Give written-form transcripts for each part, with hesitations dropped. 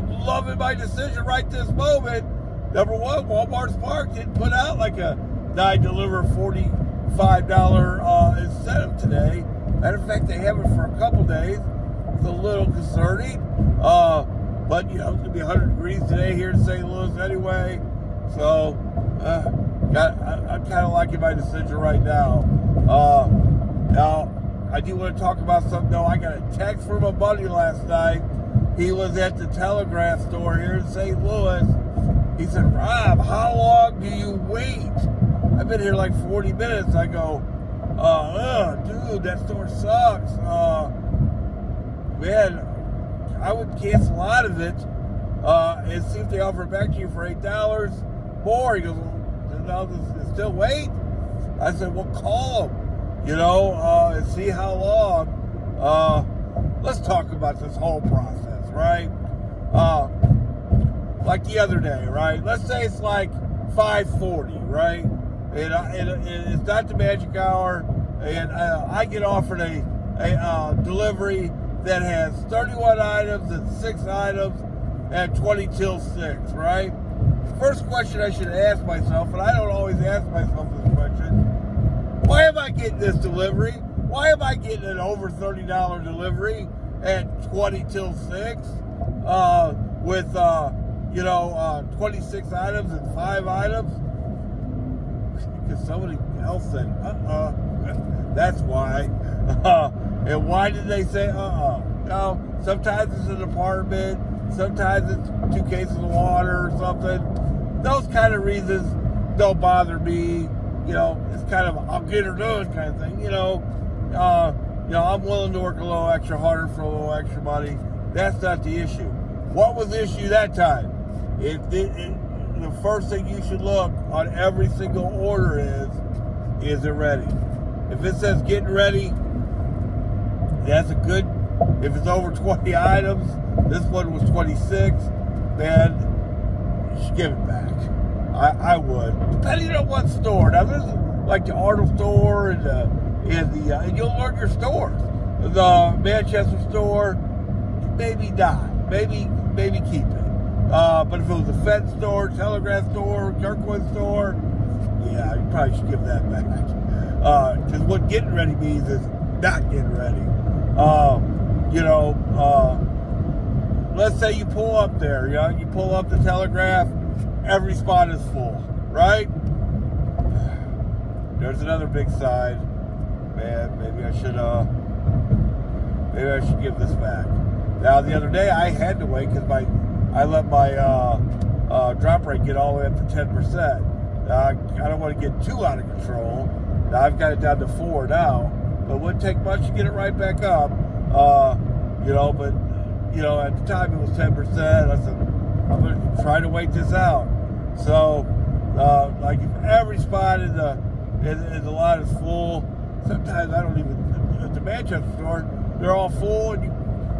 loving my decision right this moment. Number one, Walmart's Park didn't put out like a deliver $45 incentive today. Matter of fact, they haven't for a couple days. It's a little concerning. But, it's going to be 100 degrees today here in St. Louis anyway. So, I'm kind of liking my decision right now. Now, I do want to talk about something, though. I got a text from a buddy last night. He was at the Telegraph store here in St. Louis. He said, Rob, how long do you wait? I've been here like 40 minutes. I go, dude, that store sucks. Man, I would cancel out of it and see if they offer it back to you for $8 more. He goes, well, still wait? I said, well, call them, and see how long. Let's talk about this whole process, right? Like the other day, right? Let's say it's like 5:40, right? And it's not the magic hour, and I get offered a delivery that has 31 items and 6 items at 20 till 6, right? First question I should ask myself, and I don't always ask myself this question, why am I getting this delivery? Why am I getting an over $30 delivery at 20 till 6 with 26 items and 5 items? Because somebody else said, that's why. And why did they say, No, sometimes it's an apartment, sometimes it's 2 cases of water or something. Those kind of reasons don't bother me. It's kind of, I'll get her done kind of thing, I'm willing to work a little extra harder for a little extra money. That's not the issue. What was the issue that time? The first thing you should look on every single order is it ready? If it says getting ready, that's a good, if it's over 20 items, this one was 26, man, you should give it back. I would. Depending on what store. Now, there's like the Arnold store and you'll learn your stores. The Manchester store, maybe not. Maybe keep it. But if it was a Fed store, Telegraph store, Kirkwood store, yeah, you probably should give that back. Because what getting ready means is not getting ready. Let's say you pull up there, you pull up the Telegraph, every spot is full, right? There's another big sign. Man, maybe I should give this back. Now, the other day I had to wait because I let my drop rate get all the way up to 10%. Now, I don't want to get too out of control. Now, I've got it down to 4 now, but it wouldn't take much to get it right back up. At the time it was 10%. I said, I'm going to try to wait this out. So, if every spot in the lot is full, sometimes I don't even, at the Manchester store, they're all full and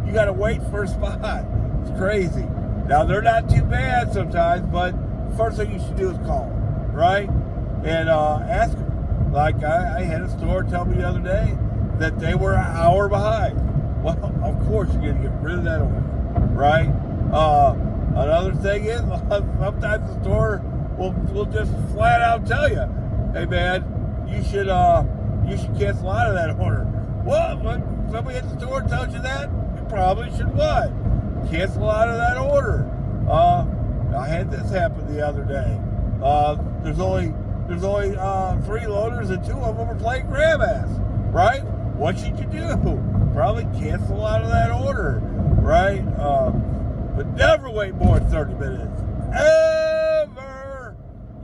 you got to wait for a spot. It's crazy. Now, they're not too bad sometimes, but first thing you should do is call them, right? And ask them. Like I had a store tell me the other day that they were an hour behind. Well, of course you're going to get rid of that order, right? Another thing is sometimes the store will just flat out tell you, hey man, you should cancel out of that order. Well, when somebody at the store tells you that, you probably should what? Cancel out of that order. I had this happen the other day. There's only 3 loaders and 2 of them are playing grab ass, right? What should you do? Probably cancel out of that order, right? But never wait more than 30 minutes. Ever!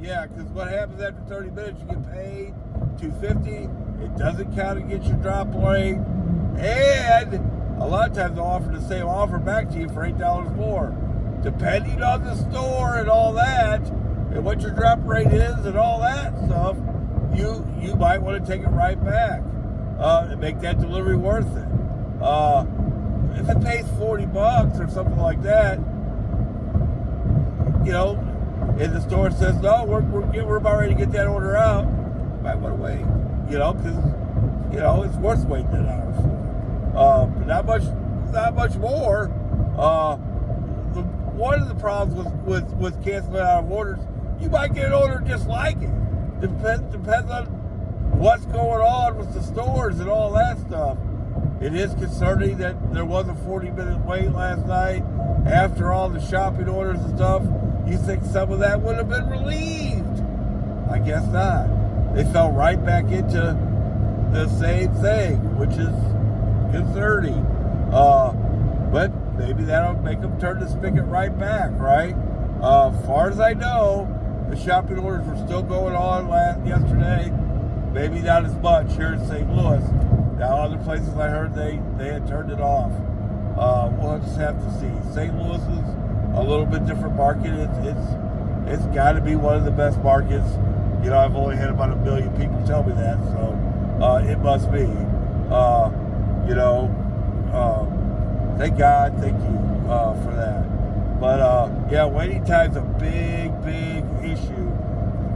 Yeah, because what happens after 30 minutes, you get paid $2.50. It doesn't count against your drop rate. And a lot of times they'll offer the same offer back to you for $8 more. Depending on the store and all that, and what your drop rate is and all that stuff, you might want to take it right back and make that delivery worth it. If it pays $40 or something like that, and the store says, no, we're about ready to get that order out, you might want to wait, because, it's worth waiting an hour for. But not much more. one of the problems with canceling out of orders, you might get an order just like it. Depends on what's going on with the stores and all that stuff. It is concerning that there was a 40-minute wait last night after all the shopping orders and stuff. You think some of that would have been relieved? I guess not. They fell right back into the same thing, which is concerning. But maybe that'll make them turn the spigot right back, right? As far as I know, the shopping orders were still going on yesterday. Maybe not as much here in St. Louis. Now, other places I heard they had turned it off. We'll just have to see. St. Louis is a little bit different market. It's got to be one of the best markets. You know, I've only had about 1 million people tell me that, so it must be. Thank God, thank you for that. But yeah, waiting time's a big issue.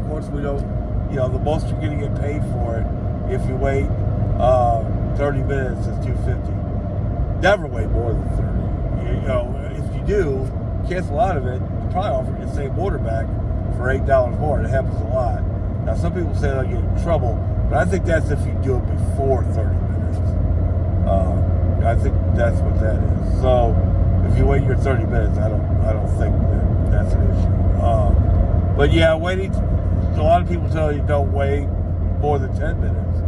Of course, we don't. The most you're going to get paid for it if you wait 30 minutes is $2.50. Never wait more than 30. If you do cancel out of it, you probably offer the same order back for $8 more. It happens a lot. Now, some people say they'll get in trouble, but I think that's if you do it before 30 minutes. I think that's what that is. So, if you wait your 30 minutes, I don't think that's an issue. But yeah, waiting. A lot of people tell you don't wait more than 10 minutes.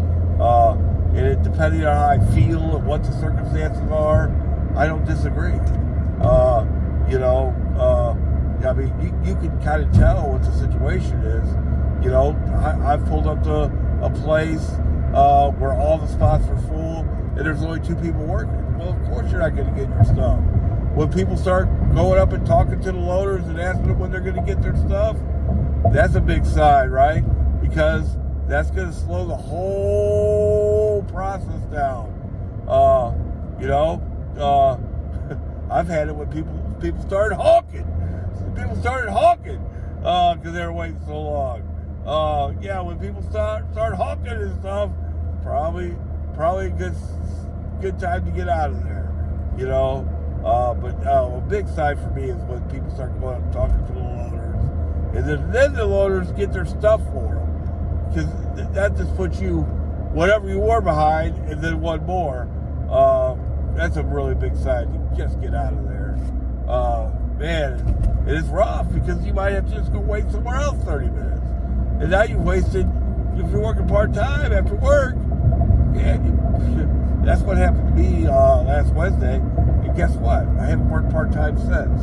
And it, depending on how I feel and what the circumstances are, I don't disagree. I mean, you can kind of tell what the situation is. I've pulled up to a place where all the spots were full and there's only 2 people working. Well, of course you're not going to get your stuff. When people start going up and talking to the loaders and asking them when they're going to get their stuff, that's a big sign, right? Because that's going to slow the whole process down. I've had it when people started honking. People started honking because they were waiting so long. When people start honking and stuff, probably a good time to get out of there. But a big sign for me is when people start going up and talking to the loaders. And then the loaders get their stuff for them. Because that just puts you whatever you were behind and then one more. That's a really big sign to just get out of there. Man, it is rough because you might have to just go wait somewhere else 30 minutes. And now you've wasted, if you're working part-time after work, that's what happened to me last Wednesday. And guess what? I haven't worked part-time since.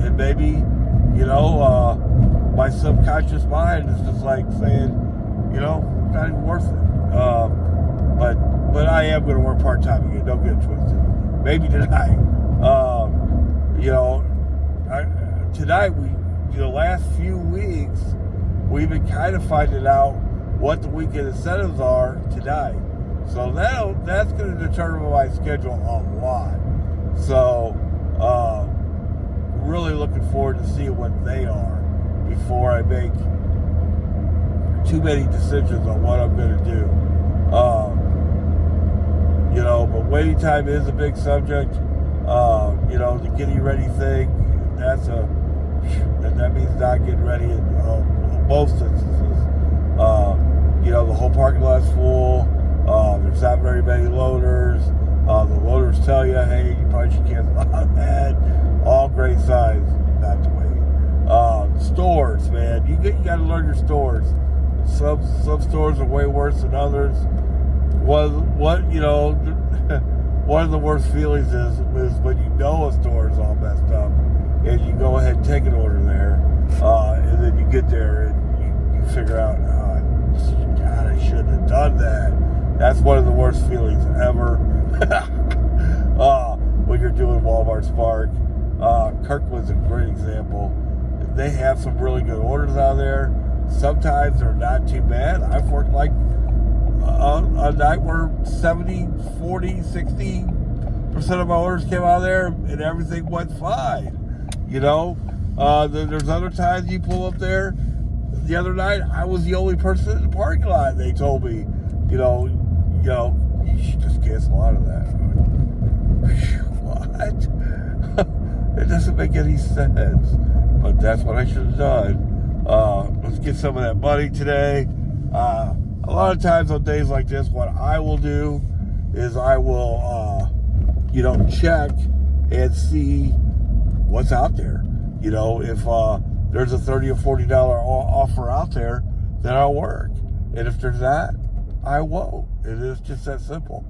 And maybe, my subconscious mind is just like saying, not even worth it. But I am going to work part-time again. Don't get it twisted. Maybe tonight. Tonight the last few weeks, we've been kind of finding out what the weekend incentives are tonight. So that's going to determine my schedule a lot. So, really looking forward to seeing what they are before I make too many decisions on what I'm going to do. But waiting time is a big subject. The getting ready thing, that means not getting ready in most instances. The whole parking lot's full. There's not very many loaders. The loaders tell you, hey, you probably should cancel on that. All great signs not to wait. Stores, man, you got to learn your stores. Some stores are way worse than others. One of the worst feelings is when you know a store is all messed up and you go ahead and take an order there, and then you get there and you figure out, God, I shouldn't have done that. That's one of the worst feelings ever. When you're doing Walmart Spark. Kirkland's a great example. They have some really good orders out there. Sometimes they're not too bad. I've worked like a night where 70, 40, 60% of my orders came out of there and everything went fine. There's other times you pull up there. The other night, I was the only person in the parking lot. They told me, you should just cancel out of that. What? It doesn't make any sense. But that's what I should have done. Let's get some of that money today. A lot of times on days like this, what I will do is I will, check and see what's out there. You know, if there's a $30 or $40 offer out there, then I'll work. And if there's not, I won't. It is just that simple.